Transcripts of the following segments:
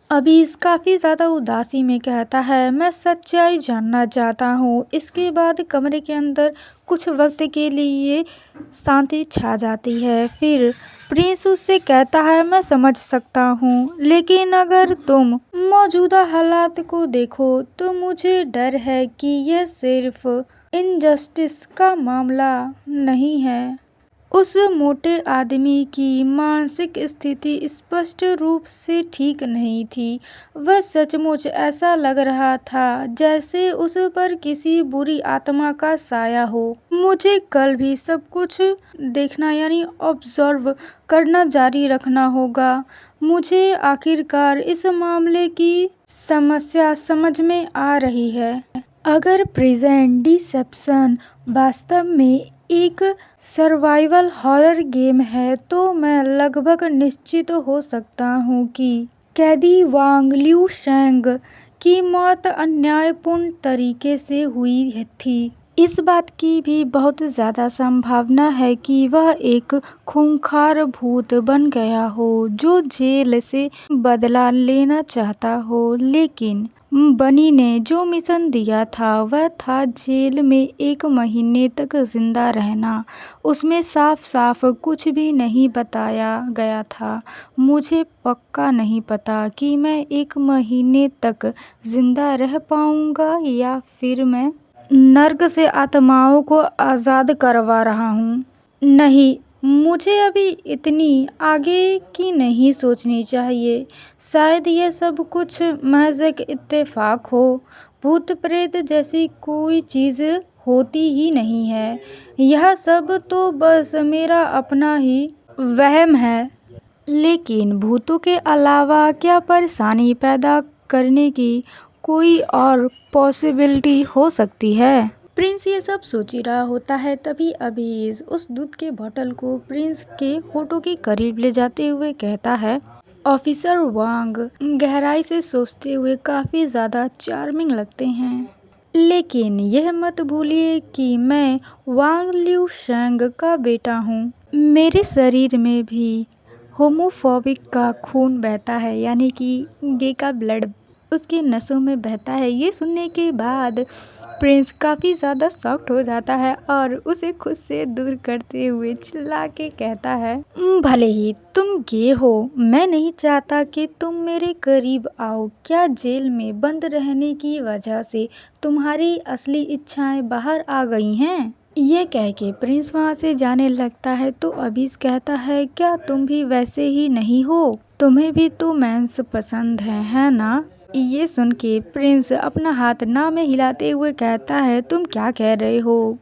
अबीस काफ़ी ज़्यादा उदासी में कहता है, मैं सच्चाई जानना चाहता हूँ। इसके बाद कमरे के अंदर कुछ वक्त के लिए शांति छा जाती है। फिर प्रिंस उससे कहता है, मैं समझ सकता हूँ, लेकिन अगर तुम मौजूदा हालात को देखो तो मुझे डर है कि यह सिर्फ इनजस्टिस का मामला नहीं है। उस मोटे आदमी की मानसिक स्थिति स्पष्ट रूप से ठीक नहीं थी। वह सचमुच ऐसा लग रहा था जैसे उस पर किसी बुरी आत्मा का साया हो। मुझे कल भी सब कुछ देखना यानी ऑब्जर्व करना जारी रखना होगा। मुझे आखिरकार इस मामले की समस्या समझ में आ रही है। अगर प्रेजेंट डिसेप्शन वास्तव में एक सर्वाइवल हॉरर गेम है तो मैं लगभग निश्चित हो सकता हूँ कि कैदी वांग ल्यूशेंग की मौत अन्यायपूर्ण तरीके से हुई थी। इस बात की भी बहुत ज़्यादा संभावना है कि वह एक खूंखार भूत बन गया हो जो जेल से बदला लेना चाहता हो। लेकिन बनी ने जो मिशन दिया था वह था जेल में 1 महीने तक जिंदा रहना। उसमें साफ साफ कुछ भी नहीं बताया गया था। मुझे पक्का नहीं पता कि मैं 1 महीने तक जिंदा रह पाऊंगा या फिर मैं नर्क से आत्माओं को आज़ाद करवा रहा हूँ। नहीं, मुझे अभी इतनी आगे की नहीं सोचनी चाहिए। शायद ये सब कुछ महज एक इत्तेफाक हो। भूत प्रेत जैसी कोई चीज़ होती ही नहीं है। यह सब तो बस मेरा अपना ही वहम है। लेकिन भूतों के अलावा क्या परेशानी पैदा करने की कोई और पॉसिबिलिटी हो सकती है? प्रिंस ये सब सोच ही रहा होता है, तभी अबीस उस दूध के बोतल को प्रिंस के होठों के करीब ले जाते हुए कहता है, ऑफिसर वांग गहराई से सोचते हुए काफ़ी ज़्यादा चार्मिंग लगते हैं। लेकिन यह मत भूलिए कि मैं वांग ल्यूशेंग का बेटा हूँ। मेरे शरीर में भी होमोफोबिक का खून बहता है, यानी कि गे का ब्लड उसकी नसों में बहता है। ये सुनने के बाद प्रिंस काफ़ी ज़्यादा शॉक्ड हो जाता है और उसे खुद से दूर करते हुए चिल्ला के कहता है, भले ही तुम गे हो, मैं नहीं चाहता कि तुम मेरे करीब आओ। क्या जेल में बंद रहने की वजह से तुम्हारी असली इच्छाएं बाहर आ गई हैं? ये कह के प्रिंस वहाँ से जाने लगता है तो अबीस कहता है, क्या तुम भी वैसे ही नहीं हो? तुम्हें भी तो मेंस पसंद है ना? ये सुन के प्रिंस अपना हाथ ना में हिलाते हुए कहता है, तुम क्या कह रहे हो?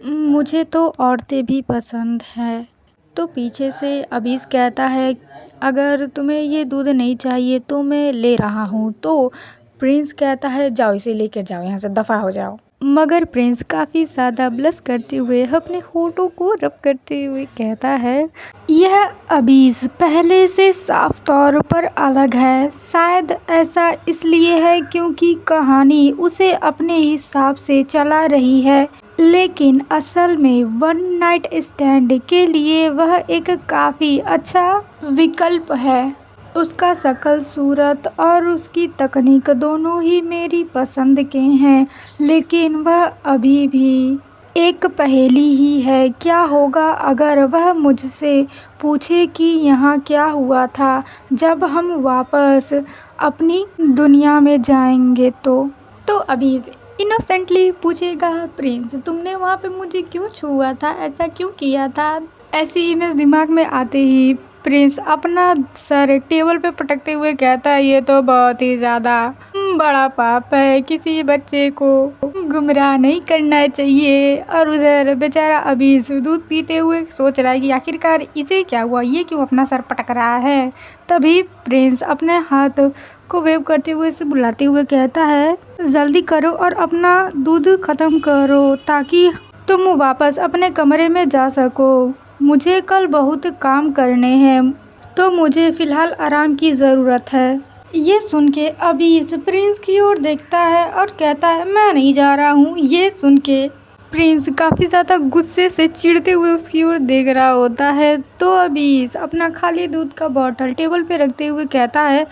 मुझे तो औरतें भी पसंद है। तो पीछे से अबीस कहता है, अगर तुम्हें ये दूध नहीं चाहिए तो मैं ले रहा हूँ। तो प्रिंस कहता है, जाओ इसे लेकर जाओ, यहाँ से दफ़ा हो जाओ। मगर प्रिंस काफ़ी ज़्यादा ब्लश करते हुए अपने होठों को रब करते हुए कहता है, यह अबीस पहले से साफ तौर पर अलग है। शायद ऐसा इसलिए है क्योंकि कहानी उसे अपने हिसाब से चला रही है, लेकिन असल में वन नाइट स्टैंड के लिए वह एक काफ़ी अच्छा विकल्प है। उसका शक्ल सूरत और उसकी तकनीक दोनों ही मेरी पसंद के हैं, लेकिन वह अभी भी एक पहेली ही है। क्या होगा अगर वह मुझसे पूछे कि यहाँ क्या हुआ था जब हम वापस अपनी दुनिया में जाएंगे? तो अभी इनोसेंटली पूछेगा, प्रिंस तुमने वहाँ पे मुझे क्यों छुआ था, ऐसा क्यों किया था? ऐसी इमेज दिमाग में आते ही प्रिंस अपना सर टेबल पे पटकते हुए कहता है, ये तो बहुत ही ज़्यादा बड़ा पाप है। किसी बच्चे को गुमराह नहीं करना चाहिए। और उधर बेचारा अभी दूध पीते हुए सोच रहा है कि आखिरकार इसे क्या हुआ, ये क्यों अपना सर पटक रहा है। तभी प्रिंस अपने हाथ को वेव करते हुए इसे बुलाते हुए कहता है, जल्दी करो और अपना दूध ख़त्म करो ताकि तुम वापस अपने कमरे में जा सको। मुझे कल बहुत काम करने हैं, तो मुझे फ़िलहाल आराम की ज़रूरत है। ये सुन के अबीस प्रिंस की ओर देखता है और कहता है, मैं नहीं जा रहा हूँ। ये सुन के प्रिंस काफ़ी ज़्यादा गुस्से से चिढ़ते हुए उसकी ओर देख रहा होता है। तो अबीस अपना खाली दूध का बॉटल टेबल पे रखते हुए कहता है,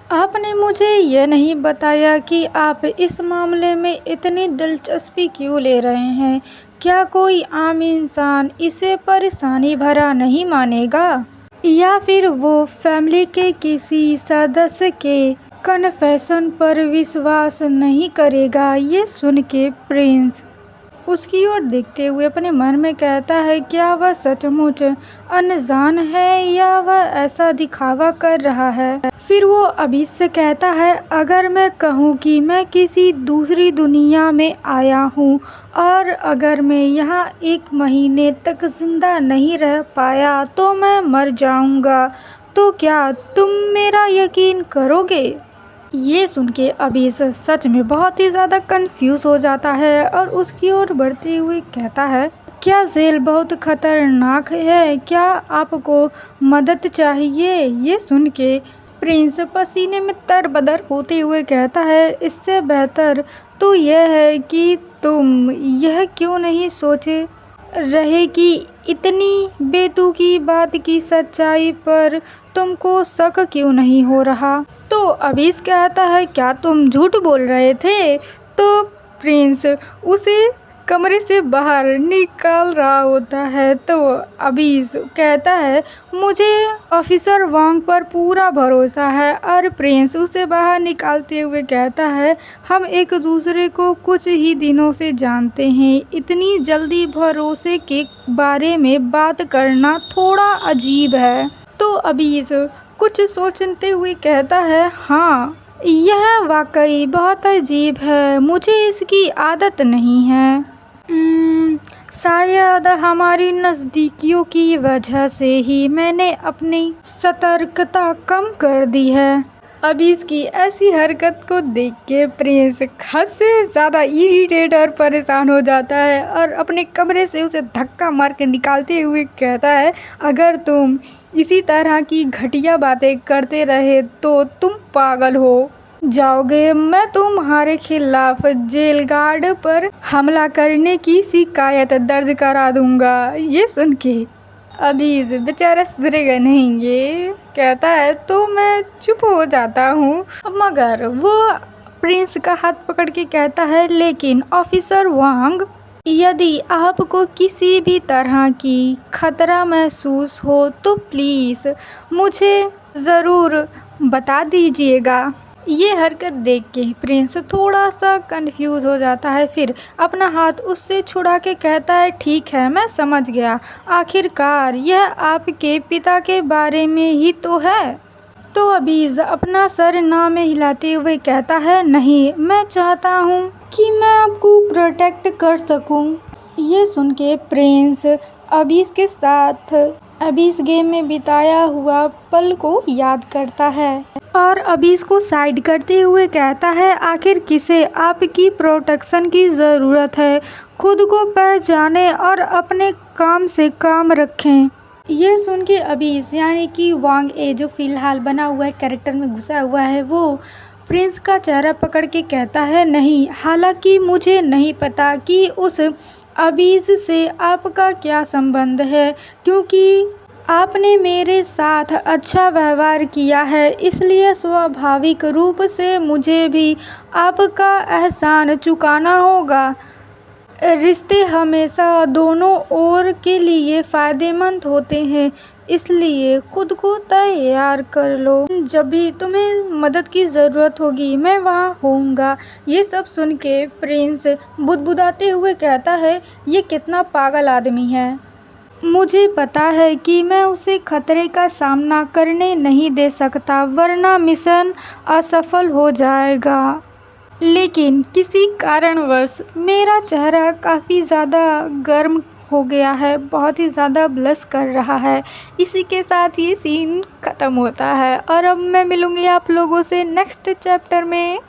आपने मुझे यह नहीं बताया कि आप इस मामले में इतनी दिलचस्पी क्यों ले रहे हैं। क्या कोई आम इंसान इसे परेशानी भरा नहीं मानेगा? या फिर वो फैमिली के किसी सदस्य के कन्फेशन पर विश्वास नहीं करेगा? ये सुन के प्रिंस उसकी ओर देखते हुए अपने मन में कहता है, क्या वह सचमुच अनजान है या वह ऐसा दिखावा कर रहा है? फिर वो अभी से कहता है, अगर मैं कहूँ कि मैं किसी दूसरी दुनिया में आया हूँ और अगर मैं यहाँ 1 महीने तक जिंदा नहीं रह पाया तो मैं मर जाऊँगा, तो क्या तुम मेरा यकीन करोगे? ये सुन के अभीश सच में बहुत ही ज़्यादा कंफ्यूज हो जाता है और उसकी ओर बढ़ते हुए कहता है, क्या जेल बहुत खतरनाक है? क्या आपको मदद चाहिए? ये सुन के प्रिंस पसीने में तरबतर होते हुए कहता है, इससे बेहतर तो यह है कि तुम यह क्यों नहीं सोचे रहे कि इतनी बेतुकी बात की सच्चाई पर तुमको शक क्यों नहीं हो रहा? तो अभीश कहता है, क्या तुम झूठ बोल रहे थे? तो प्रिंस उसे कमरे से बाहर निकाल रहा होता है। तो अभीश कहता है, मुझे ऑफिसर वांग पर पूरा भरोसा है। और प्रिंस उसे बाहर निकालते हुए कहता है, हम एक दूसरे को कुछ ही दिनों से जानते हैं, इतनी जल्दी भरोसे के बारे में बात करना थोड़ा अजीब है। तो अभीश कुछ सोचते हुए कहता है, हाँ यह वाकई बहुत अजीब है, मुझे इसकी आदत नहीं है। शायद हमारी नज़दीकियों की वजह से ही मैंने अपनी सतर्कता कम कर दी है। अभी इसकी ऐसी हरकत को देख के प्रिंस हद से ज़्यादा इरिटेट और परेशान हो जाता है और अपने कमरे से उसे धक्का मार के निकालते हुए कहता है, अगर तुम इसी तरह की घटिया बातें करते रहे तो तुम पागल हो जाओगे। मैं तुम्हारे खिलाफ जेल गार्ड पर हमला करने की शिकायत दर्ज करा दूंगा। ये सुन के अभीश बेचारा सुधरेगा नहीं, ये कहता है, तो मैं चुप हो जाता हूँ। मगर वो प्रिंस का हाथ पकड़ के कहता है, लेकिन ऑफिसर वांग, यदि आपको किसी भी तरह की खतरा महसूस हो तो प्लीज़ मुझे ज़रूर बता दीजिएगा। ये हरकत देख के प्रिंस थोड़ा सा कंफ्यूज हो जाता है, फिर अपना हाथ उससे छुड़ा के कहता है, ठीक है मैं समझ गया, आखिरकार यह आपके पिता के बारे में ही तो है। तो अभीश अपना सर ना में हिलाते हुए कहता है, नहीं, मैं चाहता हूँ कि मैं आपको प्रोटेक्ट कर सकूँ। ये सुन के प्रिंस अभीश के साथ अभीश गेम में बिताया हुआ पल को याद करता है और अभीश को साइड करते हुए कहता है, आखिर किसे आपकी प्रोटेक्शन की ज़रूरत है? खुद को पहचाने और अपने काम से काम रखें। ये सुन के अभीश यानी कि वांग ए जो फ़िलहाल बना हुआ है, कैरेक्टर में घुसा हुआ है, वो प्रिंस का चेहरा पकड़ के कहता है, नहीं, हालांकि मुझे नहीं पता कि उस अभीश से आपका क्या संबंध है, क्योंकि आपने मेरे साथ अच्छा व्यवहार किया है, इसलिए स्वाभाविक रूप से मुझे भी आपका एहसान चुकाना होगा। रिश्ते हमेशा दोनों ओर के लिए फ़ायदेमंद होते हैं, इसलिए खुद को तैयार कर लो। जब भी तुम्हें मदद की ज़रूरत होगी मैं वहाँ होऊंगा। ये सब सुन के प्रिंस बुदबुदाते हुए कहता है, ये कितना पागल आदमी है। मुझे पता है कि मैं उसे खतरे का सामना करने नहीं दे सकता, वरना मिशन असफल हो जाएगा। लेकिन किसी कारणवश मेरा चेहरा काफ़ी ज़्यादा गर्म हो गया है, बहुत ही ज़्यादा ब्लश कर रहा है। इसी के साथ ये सीन ख़त्म होता है और अब मैं मिलूँगी आप लोगों से नेक्स्ट चैप्टर में।